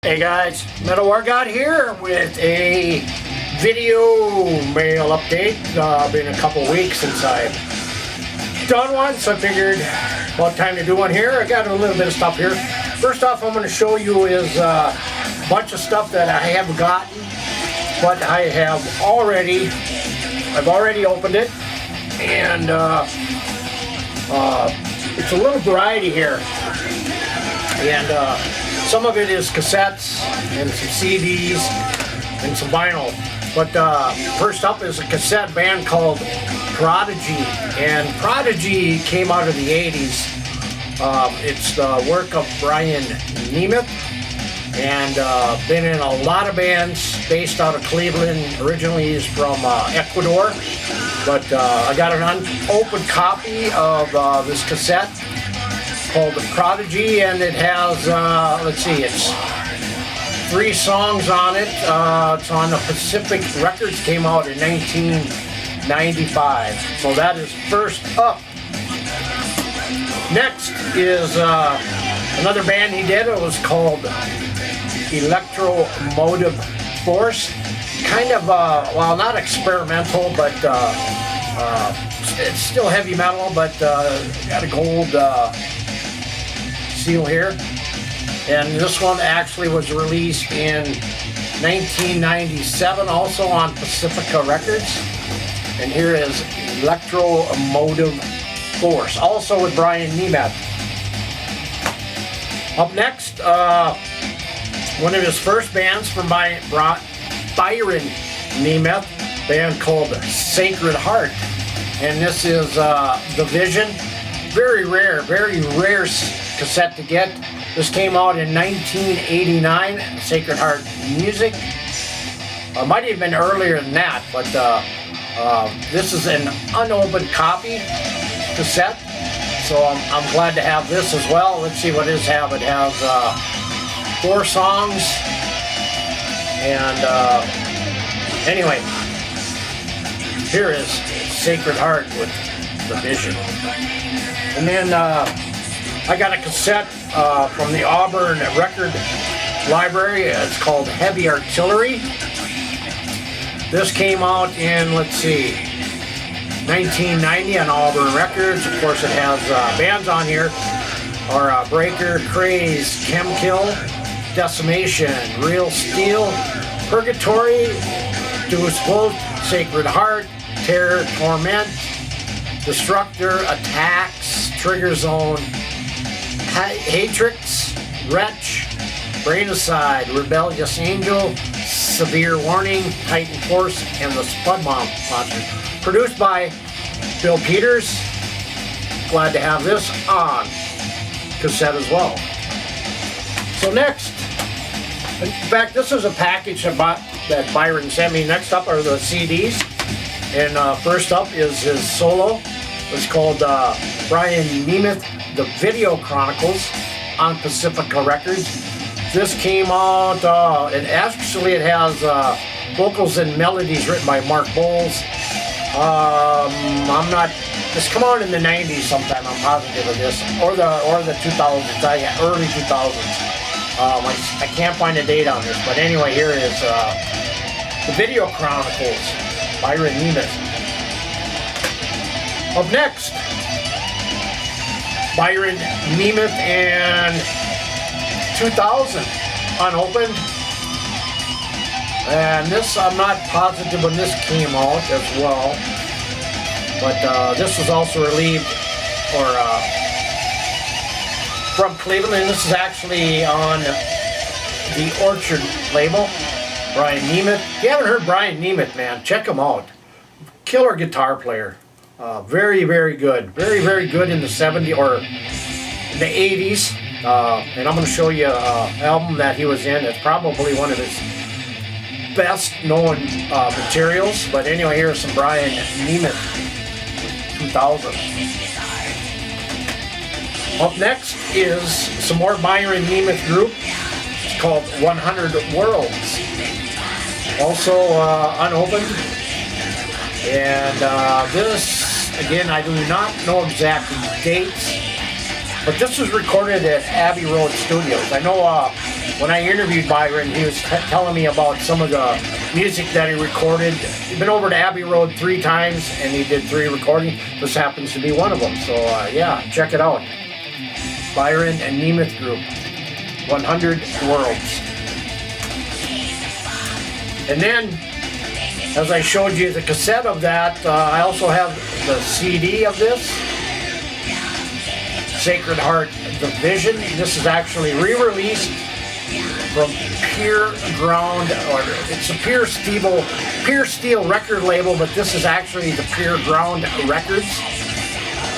Hey guys, Metalwargod here with a video mail update. Been a couple weeks since I've done one, so I figured about time to do one here. I got a little bit of stuff here. First off, I'm going to show you is a bunch of stuff that I haven't gotten, but I've already opened it, and it's a little variety here, and some of it is cassettes and some CDs and some vinyl. But first up is a cassette band called Prodigy, and Prodigy came out of the 80s. It's the work of Brian Nemeth, and been in a lot of bands based out of Cleveland. Originally he's from Ecuador, but I got an unopened copy of this cassette called The Prodigy, and it has, let's see, it's 3 songs on it. It's on the Pacific Records, came out in 1995. So that is first up. Next is another band he did. It was called Electromotive Force. Kind of, well, not experimental, but it's still heavy metal, but got a gold seal here, and this one actually was released in 1997, also on Pacifica Records. And here is Electromotive Force, also with Brian Nemeth. Up next, one of his first bands from Byron Nemeth, band called Sacred Heart, and this is The Vision. Very rare cassette to get. This came out in 1989, Sacred Heart Music. Might have been earlier than that, but this is an unopened copy cassette, so I'm glad to have this as well. Let's see what it has. It has 4 songs, and anyway, here is Sacred Heart with The Vision. And then I got a cassette from the Auburn Record Library. It's called Heavy Artillery. This came out in, let's see, 1990 on Auburn Records. Of course, it has bands on here are Breaker, Craze, Chemkill, Decimation, Real Steel, Purgatory, Deuce Wolf, Sacred Heart, Terror, Torment, Destructor, Attacks, Trigger Zone, Hatrix, Wretch, Brainacide, Rebellious Angel, Severe Warning, Titan Force, and the Spud Monster. Produced by Bill Peters. Glad to have this on cassette as well. So next, in fact, this is a package that Byron sent me. Next up are the CDs. And first up is his solo. It's called Brian Nemeth, The Video Chronicles on Pacifica Records. This came out, and actually it has vocals and melodies written by Mark Bowles. I'm not, this come out in the 90s sometime, I'm positive of this, or the 2000s, early 2000s. I can't find a date on this, but anyway, here is The Video Chronicles, Byron Nemeth. Up next, Byron Nemeth and 2000, unopened. And this, I'm not positive when this came out as well, but this was also released from Cleveland. This is actually on the Orchard label. Brian Nemeth. If you haven't heard Brian Nemeth, man, check him out. Killer guitar player. Very, very good. Very, very good in the 70s or the 80s. And I'm going to show you an album that he was in. It's probably one of his best known materials. But anyway, here's some Brian Nemeth, 2000. Up next is some more Byron Nemeth group. It's called 100 Worlds. Also unopened. And this, again, I do not know exactly dates, but this was recorded at Abbey Road Studios. I know when I interviewed Byron, he was telling me about some of the music that he recorded. He's been over to Abbey Road 3 times, and he did 3 recordings. This happens to be one of them. So yeah, check it out. Byron and Nemeth Group, 100 Worlds. And then, as I showed you the cassette of that, I also have the CD of this, Sacred Heart Division. This is actually re-released from Pure Ground, or it's a Pure Steel record label, but this is actually the Pure Ground Records.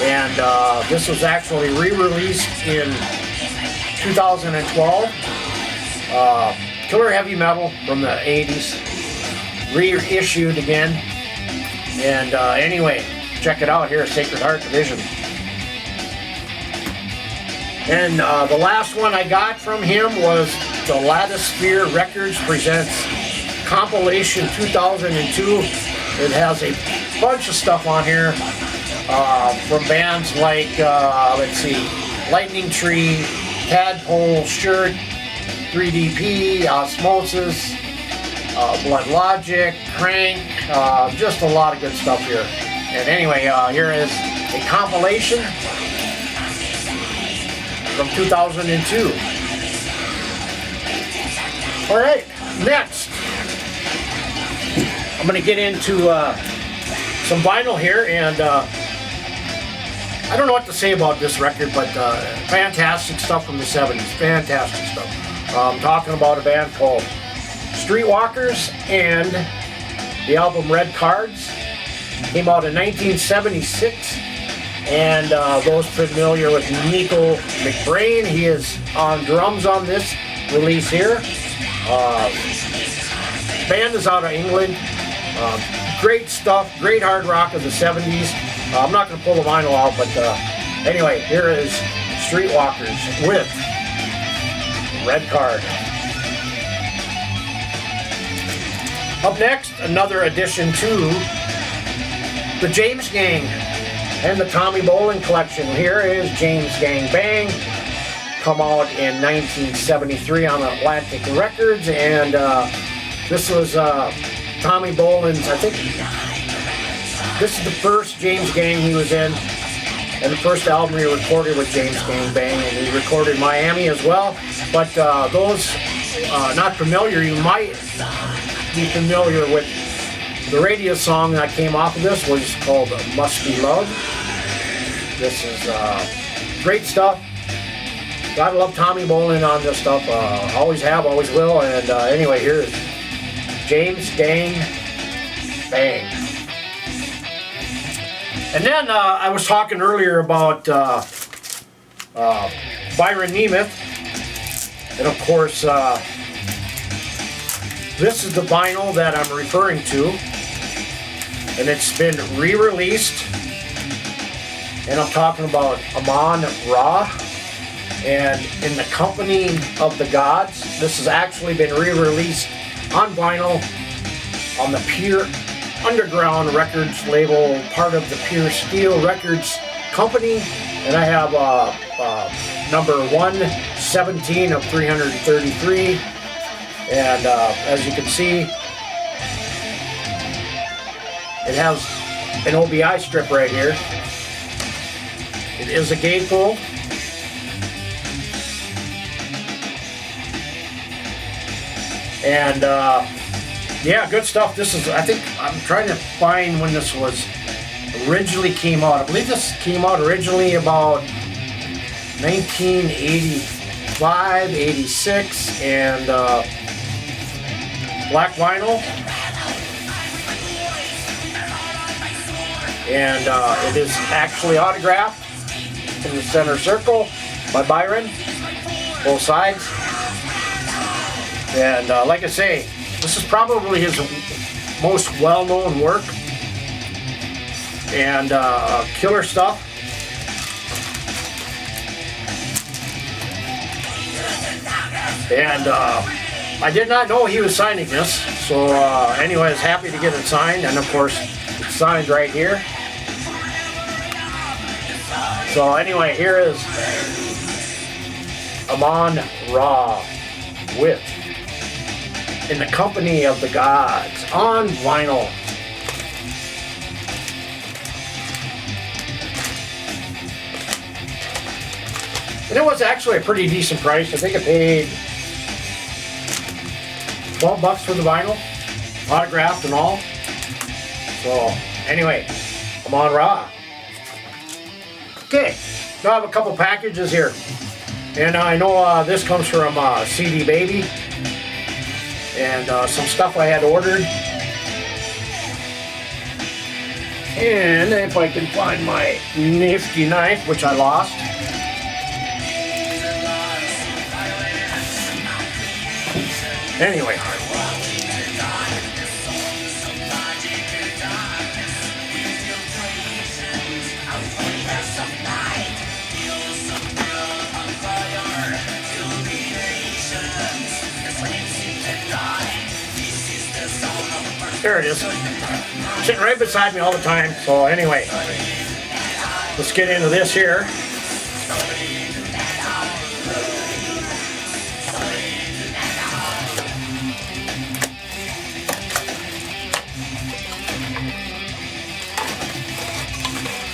And this was actually re-released in 2012. Killer heavy metal from the 80s, reissued again. And anyway, check it out here, Sacred Heart Division. And the last one I got from him was the Latosphere Records presents compilation 2002. It has a bunch of stuff on here from bands like, let's see, Lightning Tree, Tadpole, Shirt, 3DP, Osmosis, Blood Logic, Crank, just a lot of good stuff here. And anyway, here is a compilation from 2002. All right, next, I'm going to get into some vinyl here, and I don't know what to say about this record, but fantastic stuff from the 70s, fantastic stuff. I'm talking about a band called Streetwalkers, and the album Red Cards came out in 1976. And those familiar with Nico McBrain, he is on drums on this release here. Band is out of England. Great stuff, great hard rock of the 70s. I'm not going to pull the vinyl out, but anyway, here is Streetwalkers with Red Card. Up next, another addition to the James Gang and the Tommy Bolin collection. Here is James Gang Bang. Come out in 1973 on Atlantic Records, and this was Tommy Bolin's, I think, this is the first James Gang he was in, and the first album he recorded with James Gang Bang, and he recorded Miami as well. But those not familiar, you might be familiar with the radio song that came off of this, was called Must Be Love. This is great stuff. Gotta love Tommy Bolin on this stuff. Always have, always will. And anyway, here's James Gang Bang. And then I was talking earlier about Byron Nemeth. And of course, this is the vinyl that I'm referring to. And it's been re-released. And I'm talking about Amon Ra and In the Company of the Gods. This has actually been re-released on vinyl on the Pure Underground Records label, part of the Pure Steel Records company. And I have number 117 of 333. And as you can see, it has an OBI strip right here. It is a gatefold. And yeah, good stuff. This is, I think, I'm trying to find when this was originally came out. I believe this came out originally about 1985, 86, and black vinyl. And it is actually autographed in the center circle by Byron, both sides. And like I say, this is probably his most well-known work, and killer stuff. And I did not know he was signing this, so anyway, I was happy to get it signed, and of course, it's signed right here. So anyway, here is Amon Ra. with In the Company of the Gods on vinyl. And it was actually a pretty decent price. I think I paid $12 for the vinyl, autographed and all. So anyway, I'm on raw. Okay, now I have a couple packages here. And I know this comes from CD Baby. And some stuff I had ordered. And if I can find my nifty knife, which I lost. Anyway. There it is. Sitting right beside me all the time. So anyway, let's get into this here.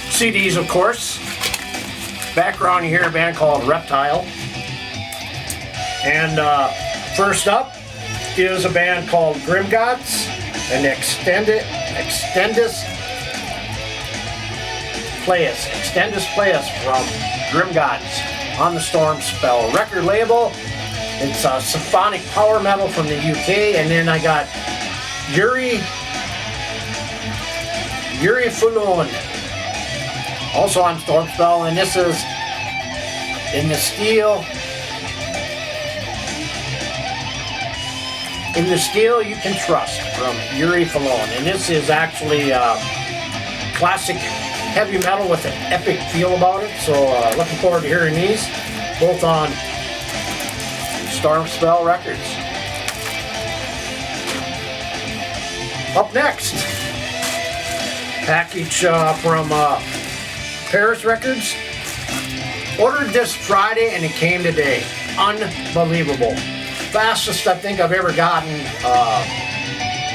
CDs, of course. Background, you hear a band called Reptile. And first up is a band called Grimgods and Extendus Playus from Grimgods on the Stormspell record label. It's a symphonic power metal from the UK. And then I got Yuri Fulon, also on Stormspell, and this is In the Steel You Can Trust from Yuri Fulon. And this is actually classic heavy metal with an epic feel about it. So looking forward to hearing these, both on Stormspell Records. Up next, package from Paris Records. Ordered this Friday and it came today. Unbelievable. Fastest I think I've ever gotten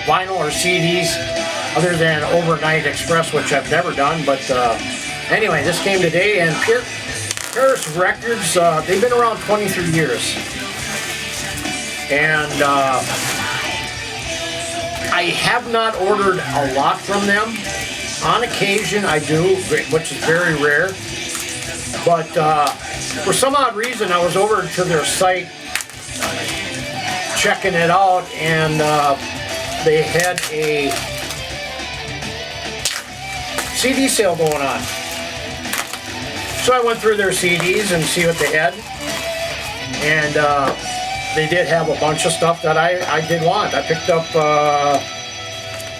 vinyl or CDs other than overnight express, which I've never done. But anyway, this came today, and Paris Records, they've been around 23 years. And I have not ordered a lot from them. On occasion I do, which is very rare. But for some odd reason I was over to their site checking it out, and they had a CD sale going on. So I went through their CDs and see what they had, and they did have a bunch of stuff that I did want. I picked up,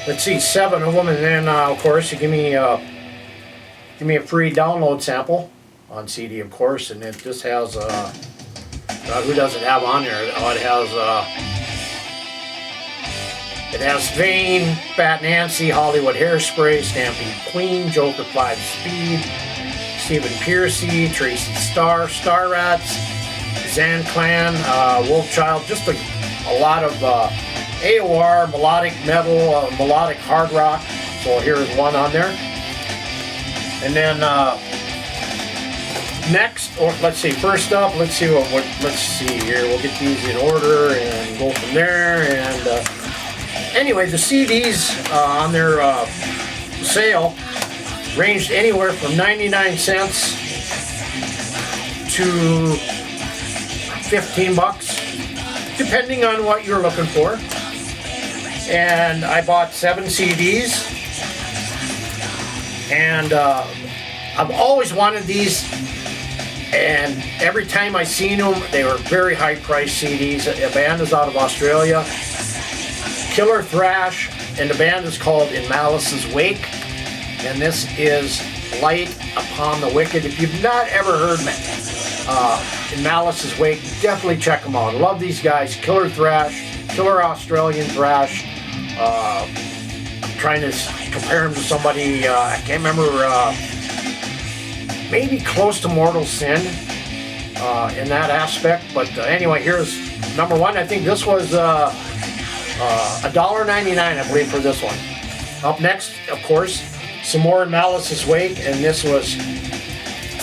let's see, 7 of them, and then of course you give me a free download sample on CD, of course, and it just has who does it have on there? Oh, it has Vane, Fat Nancy, Hollywood Hairspray, Stampede Queen, Joker 5 Speed, Stephen Piercy, Tracy Starr, Star Rats, Zan Clan, Wolfchild, just a lot of AOR, melodic metal, melodic hard rock. So here's one on there. And then next, or let's see, first up, let's see let's see here. We'll get these in order and go from there. And anyway, the CDs on their sale ranged anywhere from 99 cents to 15 bucks, depending on what you're looking for. And I bought 7 CDs, and I've always wanted these. And every time I seen them, they were very high priced CDs. A band is out of Australia, Killer Thrash, and the band is called In Malice's Wake. And this is Light Upon the Wicked. If you've not ever heard In Malice's Wake, definitely check them out. Love these guys. Killer Thrash, Killer Australian Thrash. I'm trying to compare them to somebody, I can't remember, maybe close to Mortal Sin in that aspect. But anyway, here's number one. I think this was $1.99, I believe, for this one. Up next, of course, some more in Malice's wake, and this was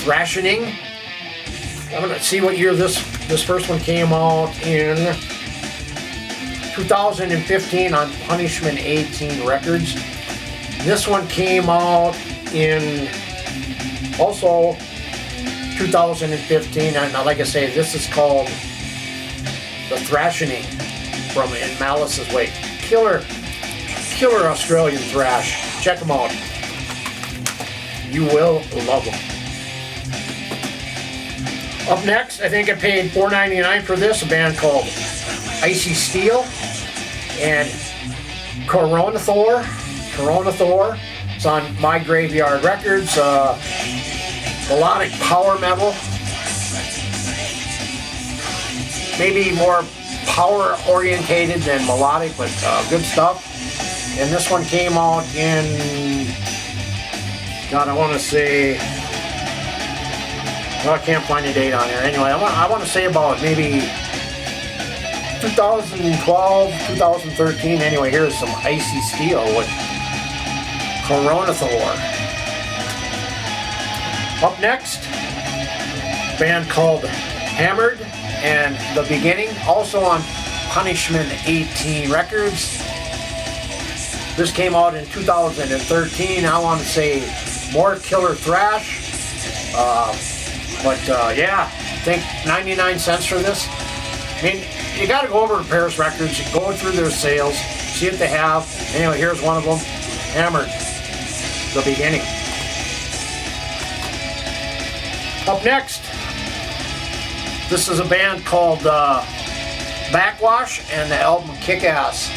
Rationing. I'm gonna see what year this first one came out in. 2015 on Punishment 18 Records. This one came out in also 2015, and like I say, this is called The Thrashing from In Malice's Wake. Killer Australian thrash. Check them out. You will love them. Up next, I think I paid $4.99 for this, a band called Icy Steel and Corona Thor. It's on My Graveyard Records. Melodic power metal. Maybe more power orientated than melodic, but good stuff. And this one came out in, God, I want to say, well, I can't find a date on here. Anyway, I want to say about maybe 2012, 2013. Anyway, here's some Icy Steel with Corona Thor. Up next, a band called Hammered and The Beginning, also on Punishment 18 Records. This came out in 2013. I want to say more killer thrash. Yeah, I think 99 cents for this. I mean, you got to go over to Paris Records, you go through their sales, see what they have. Anyway, here's one of them, Hammered, The Beginning. Up next, this is a band called Backwash and the album Kick-Ass.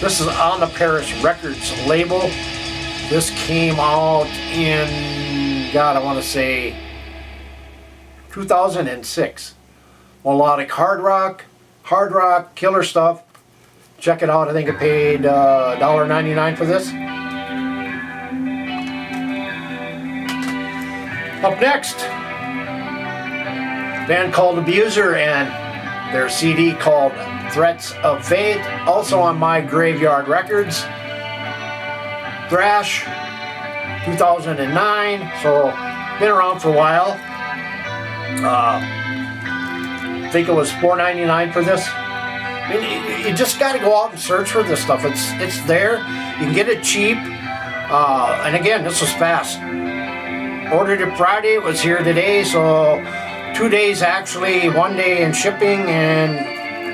This is on the Paris Records label. This came out in, God, I want to say 2006. Melodic hard rock, killer stuff. Check it out. I think I paid $1.99 for this. Up next, a band called Abuser and their CD called Threats of Fate, also on My Graveyard Records. Thrash, 2009, so been around for a while. I think it was $4.99 for this. I mean, you just got to go out and search for this stuff. It's there. You can get it cheap. And again, this was fast. Ordered it Friday. It was here today. So 2 days actually, 1 day in shipping, and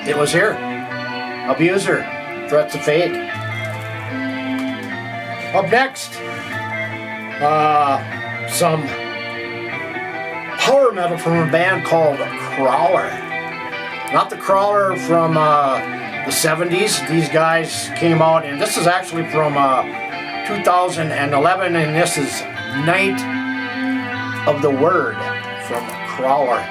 it was here. Abuser, Threats of Fate. Up next, some power metal from a band called Crawler. Not the Crawler from the 70s. These guys came out, and this is actually from 2011, and this is Night of the Word from Crawler.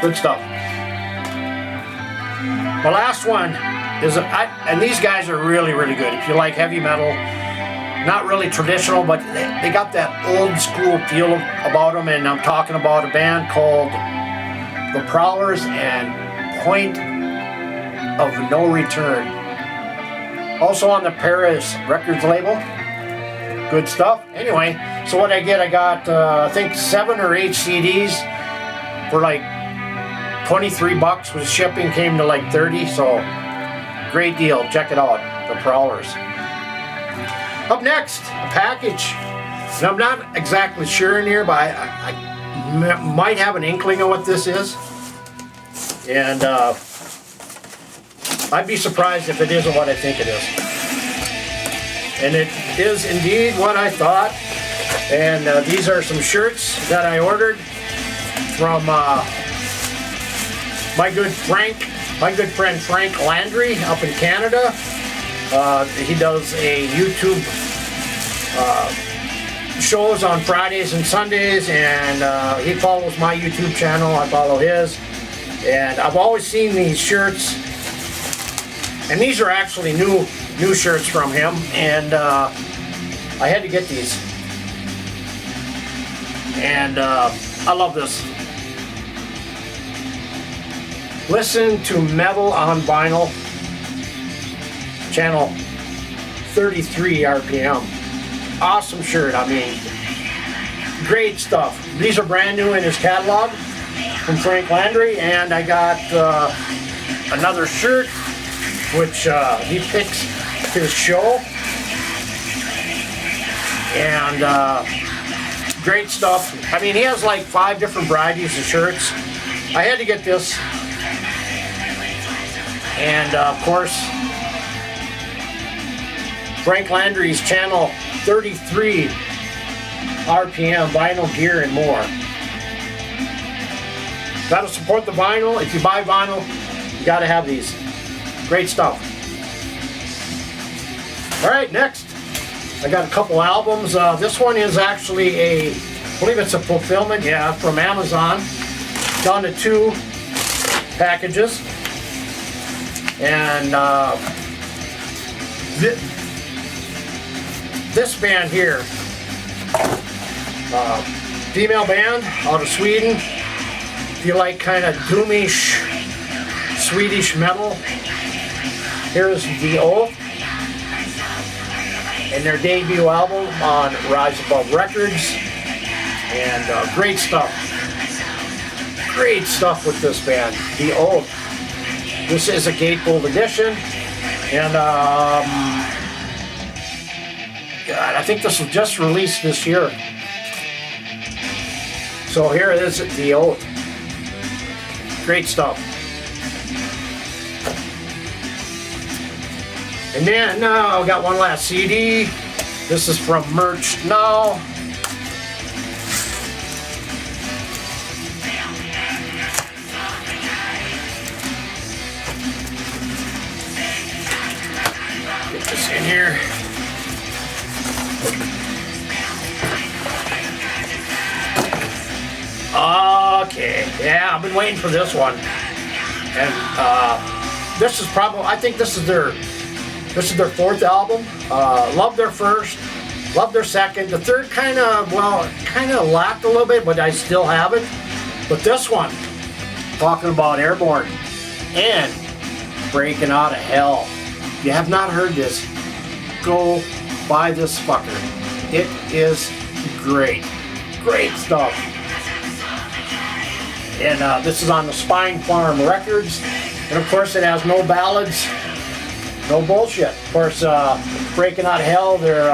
Good stuff. The last one is, and these guys are really, really good. If you like heavy metal, not really traditional, but they got that old school feel about them, and I'm talking about a band called The Prowlers and Point of No Return. Also on the Paris Records label. Good stuff. Anyway, so what I get, I got I think 7 or 8 CDs for like $23 with shipping, came to like 30, so great deal. Check it out, The Prowlers. Up next, a package. And I'm not exactly sure in here, but I might have an inkling of what this is. And I'd be surprised if it isn't what I think it is. And it is indeed what I thought. And these are some shirts that I ordered from my good friend Frank Landry up in Canada. He does a YouTube shows on Fridays and Sundays, and he follows my YouTube channel. I follow his, and I've always seen these shirts, and these are actually new shirts from him, and I had to get these. And I love this. Listen to Metal on Vinyl, channel 33 RPM. Awesome shirt, I mean, great stuff. These are brand new in his catalog from Frank Landry, and I got another shirt which he picks his show, and great stuff. I mean, he has like 5 different varieties of shirts. I had to get this, and of course Frank Landry's channel 33 RPM, vinyl gear and more. Gotta support the vinyl. If you buy vinyl, you gotta have these. Great stuff. Alright, next I got a couple albums. This one is actually I believe it's a fulfillment, yeah, from Amazon. Down to 2 packages. And this band here, female band out of Sweden. If you like kind of doomish Swedish metal, here's The Oath and their debut album on Rise Above Records. And great stuff. Great stuff with this band, The Oath. This is a gatefold edition, and God, I think this was just released this year. So here it is, The Oath. Great stuff. And then I got one last CD. This is from Merch Now. Get this in here. Okay, yeah, I've been waiting for this one, and this is probably, I think this is their 4th album. Loved their first, loved their second. The third kind of lacked a little bit, but I still have it. But this one, talking about Airborne and Breaking Out of Hell. If you have not heard this, go buy this fucker. It is great, great stuff. And this is on the Spine Farm Records. And of course it has no ballads, no bullshit. Of course, Breaking Out of Hell, their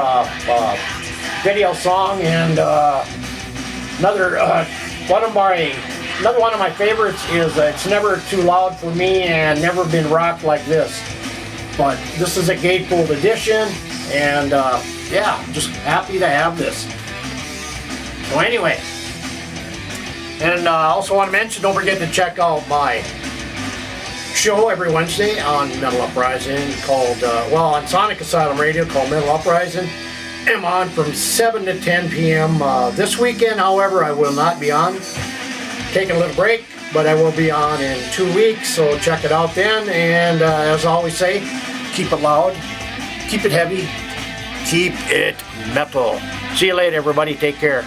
video song, and another one of my favorites is It's Never Too Loud for Me and Never Been Rocked Like This. But this is a gatefold edition, and yeah, just happy to have this. So anyway, and I also want to mention, don't forget to check out my show every Wednesday on Metal Uprising called, on Sonic Asylum Radio called Metal Uprising. I'm on from 7 to 10 p.m. This weekend, however, I will not be on. Taking a little break, but I will be on in 2 weeks, so check it out then. And as I always say, keep it loud, keep it heavy, keep it metal. See you later, everybody. Take care.